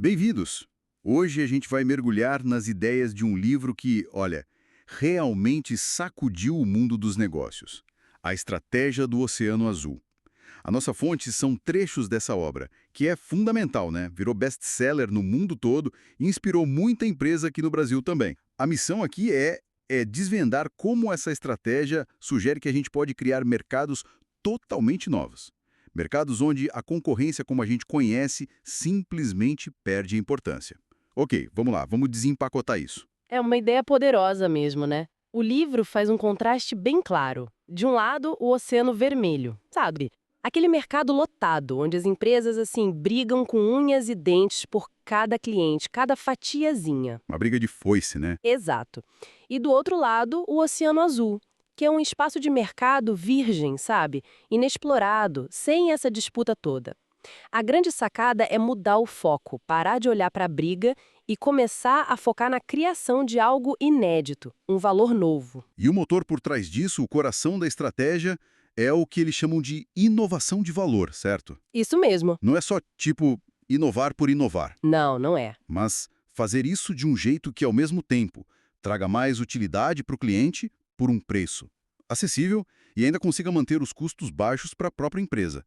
Bem-vindos! Hoje a gente vai mergulhar nas ideias de um livro que, olha, realmente sacudiu o mundo dos negócios. A Estratégia do Oceano Azul. A nossa fonte são trechos dessa obra, que é fundamental, né? Virou best-seller no mundo todo e inspirou muita empresa aqui no Brasil também. A missão aqui é desvendar como essa estratégia sugere que a gente pode criar mercados totalmente novos. Mercados onde a concorrência como a gente conhece simplesmente perde importância. Ok, vamos lá, vamos desempacotar isso. É uma ideia poderosa mesmo, né? O livro faz um contraste bem claro. De um lado, o Oceano Vermelho, sabe? Aquele mercado lotado, onde as empresas, assim, brigam com unhas e dentes por cada cliente, cada fatiazinha. Uma briga de foice, né? Exato. E do outro lado, o Oceano Azul, que é um espaço de mercado virgem, sabe? Inexplorado, sem essa disputa toda. A grande sacada é mudar o foco, parar de olhar para a briga e começar a focar na criação de algo inédito, um valor novo. E o motor por trás disso, o coração da estratégia, é o que eles chamam de inovação de valor, certo? Isso mesmo. Não é só, tipo, inovar por inovar, Não, não é. mas fazer isso de um jeito que, ao mesmo tempo, traga mais utilidade para o cliente por um preço acessível e ainda consiga manter os custos baixos para a própria empresa.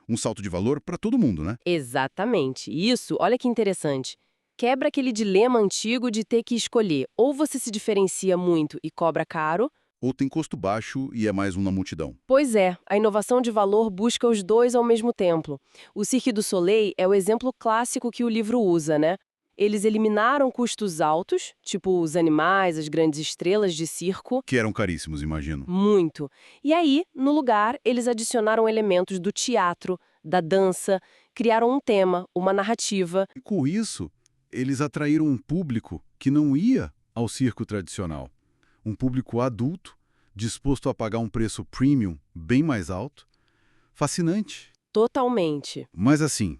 Um salto de valor para todo mundo, né? Exatamente. Isso, olha que interessante. Quebra aquele dilema antigo de ter que escolher ou você se diferencia muito e cobra caro. Ou tem custo baixo e é mais um na multidão. Pois é, a inovação de valor busca os dois ao mesmo tempo. O Cirque du Soleil é o exemplo clássico que o livro usa, né? Eles eliminaram custos altos, tipo os animais, as grandes estrelas de circo, Que eram caríssimos, imagino. muito. E aí, no lugar, eles adicionaram elementos do teatro, da dança, criaram um tema, uma narrativa. E com isso, eles atraíram um público que não ia ao circo tradicional. Um público adulto, disposto a pagar um preço premium bem mais alto. Fascinante. Totalmente. Mas assim,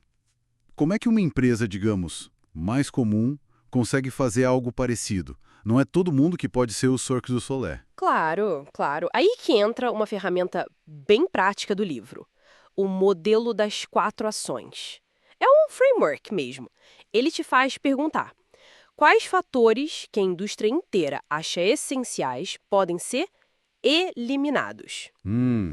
como é que uma empresa, digamos, mais comum, consegue fazer algo parecido? Não é todo mundo que pode ser o Cirque du Soleil. Claro, claro. Aí que entra uma ferramenta bem prática do livro. O modelo das 4 ações. É um framework mesmo. Ele te faz perguntar: quais fatores que a indústria inteira acha essenciais podem ser eliminados?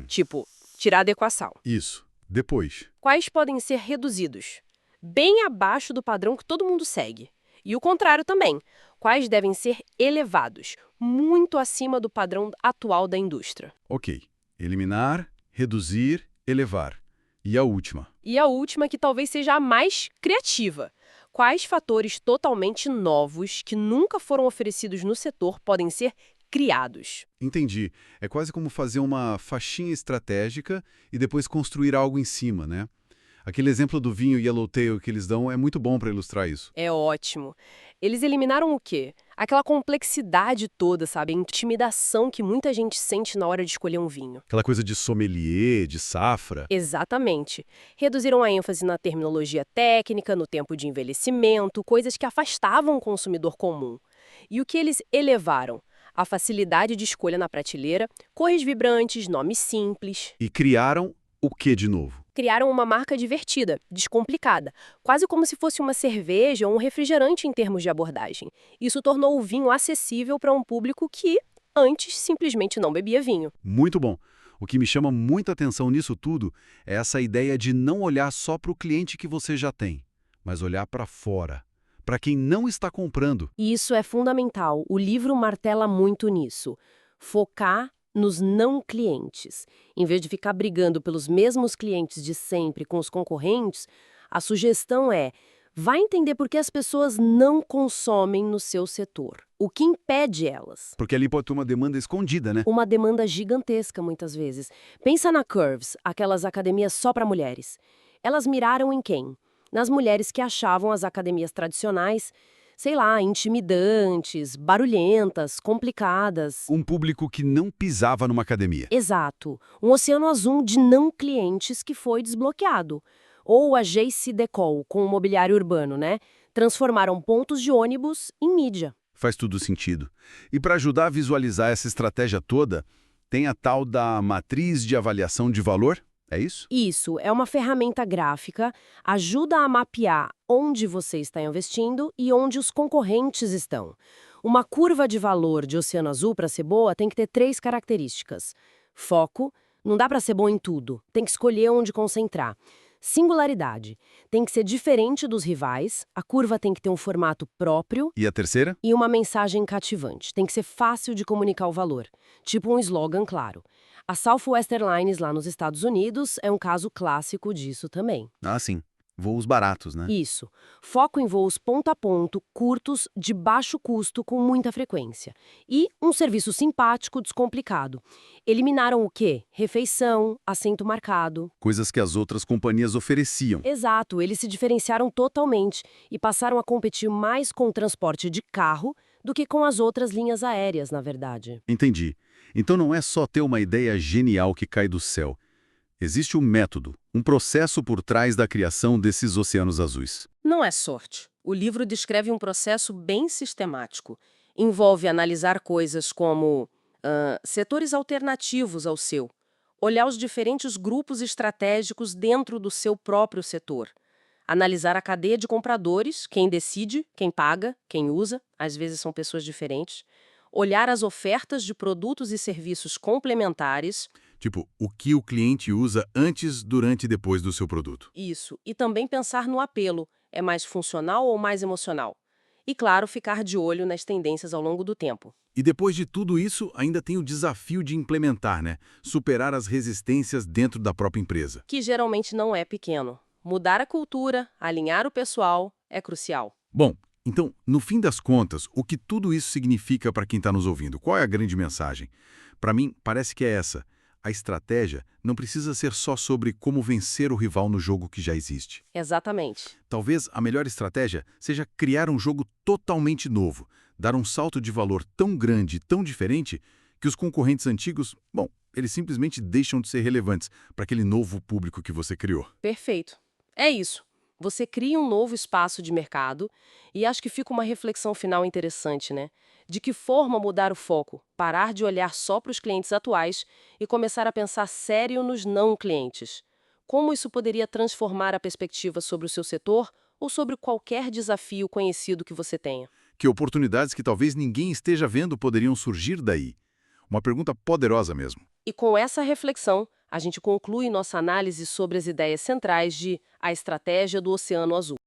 Tipo, tirar da equação. Isso. Depois. Quais podem ser reduzidos? Bem abaixo do padrão que todo mundo segue. E o contrário também. Quais devem ser elevados, muito acima do padrão atual da indústria? Ok. Eliminar, reduzir, elevar. E a última? E a última, que talvez seja a mais criativa. Quais fatores totalmente novos que nunca foram oferecidos no setor podem ser criados? Entendi. É quase como fazer uma faixinha estratégica e depois construir algo em cima, né? Aquele exemplo do vinho Yellowtail que eles dão é muito bom para ilustrar isso. É ótimo. Eles eliminaram o quê? Aquela complexidade toda, sabe? A intimidação que muita gente sente na hora de escolher um vinho. Aquela coisa de sommelier, de safra. Exatamente. Reduziram a ênfase na terminologia técnica, no tempo de envelhecimento, coisas que afastavam o consumidor comum. E o que eles elevaram? A facilidade de escolha na prateleira, cores vibrantes, nomes simples. E criaram o que de novo? Criaram uma marca divertida, descomplicada, quase como se fosse uma cerveja ou um refrigerante em termos de abordagem. Isso tornou o vinho acessível para um público que, antes, simplesmente não bebia vinho. Muito bom. O que me chama muita atenção nisso tudo é essa ideia de não olhar só para o cliente que você já tem, mas olhar para fora, para quem não está comprando. E isso é fundamental. O livro martela muito nisso. Focar nos não clientes. Em vez de ficar brigando pelos mesmos clientes de sempre com os concorrentes, a sugestão é: vá entender por que as pessoas não consomem no seu setor. O que impede elas? Porque ali pode ter uma demanda escondida, né? Uma demanda gigantesca, muitas vezes. Pensa na Curves, aquelas academias só para mulheres. Elas miraram em quem? Nas mulheres que achavam as academias tradicionais, sei lá, intimidantes, barulhentas, complicadas. Um público que não pisava numa academia. Exato. Um oceano azul de não clientes que foi desbloqueado. Ou a JC Decol, com o mobiliário urbano, né? Transformaram pontos de ônibus em mídia. Faz tudo sentido. E para ajudar a visualizar essa estratégia toda, tem a tal da matriz de avaliação de valor? É isso? Isso, é uma ferramenta gráfica, ajuda a mapear onde você está investindo e onde os concorrentes estão. Uma curva de valor de Oceano Azul para ser boa tem que ter 3 características. Foco, não dá para ser bom em tudo, tem que escolher onde concentrar. Singularidade, tem que ser diferente dos rivais, a curva tem que ter um formato próprio E a terceira? e uma mensagem cativante. Tem que ser fácil de comunicar o valor, tipo um slogan claro. A Southwest Airlines, lá nos Estados Unidos, é um caso clássico disso também. Ah, sim. Voos baratos, né? Isso. Foco em voos ponto a ponto, curtos, de baixo custo, com muita frequência. E um serviço simpático, descomplicado. Eliminaram o quê? Refeição, assento marcado. Coisas que as outras companhias ofereciam. Exato, eles se diferenciaram totalmente e passaram a competir mais com o transporte de carro do que com as outras linhas aéreas, na verdade. Entendi. Então não é só ter uma ideia genial que cai do céu. Existe um método, um processo por trás da criação desses oceanos azuis. Não é sorte. O livro descreve um processo bem sistemático. Envolve analisar coisas como setores alternativos ao seu, olhar os diferentes grupos estratégicos dentro do seu próprio setor, analisar a cadeia de compradores, quem decide, quem paga, quem usa, às vezes são pessoas diferentes, olhar as ofertas de produtos e serviços complementares. Tipo, o que o cliente usa antes, durante e depois do seu produto. Isso, e também pensar no apelo, é mais funcional ou mais emocional? E, claro, ficar de olho nas tendências ao longo do tempo. E depois de tudo isso, ainda tem o desafio de implementar, né? Superar as resistências dentro da própria empresa. Que geralmente não é pequeno. Mudar a cultura, alinhar o pessoal, é crucial. Bom, então, no fim das contas, o que tudo isso significa para quem está nos ouvindo? Qual é a grande mensagem? Para mim, parece que é essa. A estratégia não precisa ser só sobre como vencer o rival no jogo que já existe. Exatamente. Talvez a melhor estratégia seja criar um jogo totalmente novo, dar um salto de valor tão grande e tão diferente que os concorrentes antigos, bom, eles simplesmente deixam de ser relevantes para aquele novo público que você criou. Perfeito. É isso. Você cria um novo espaço de mercado e acho que fica uma reflexão final interessante, né? De que forma mudar o foco, parar de olhar só para os clientes atuais e começar a pensar sério nos não clientes. Como isso poderia transformar a perspectiva sobre o seu setor ou sobre qualquer desafio conhecido que você tenha? Que oportunidades que talvez ninguém esteja vendo poderiam surgir daí? Uma pergunta poderosa mesmo. E com essa reflexão, a gente conclui nossa análise sobre as ideias centrais de A Estratégia do Oceano Azul.